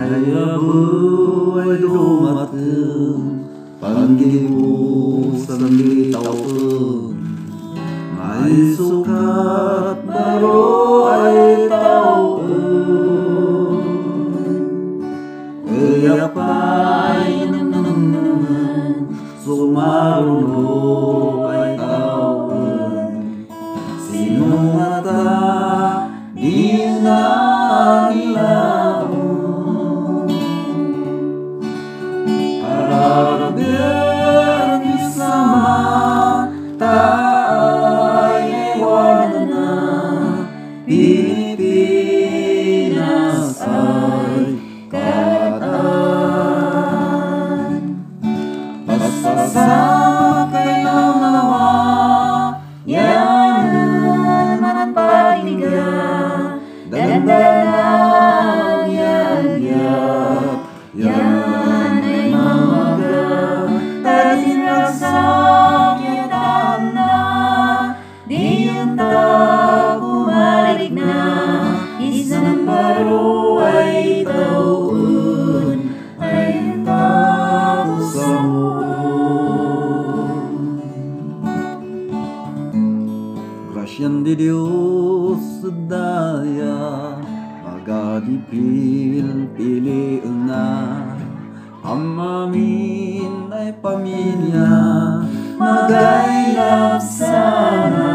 Saya buai dumateng panggilmu sambil tahu mai sukat baru ai tahu Eyapai nemen sumaruno ai tahu Sinumata dinailau Araber bersama Taiwanna Pilipinas ay kataan Pasasama kayo nawa Yanan manapanigan Dandanan yag-yag Yan ay mamaga Tadin ragsak yataan na Di yung kumalik na Isa ng baro ay taon Ay tapos mo Grasyan di Diyos daya Magadipil piliin na Amamin ay pamilya Magaylap sana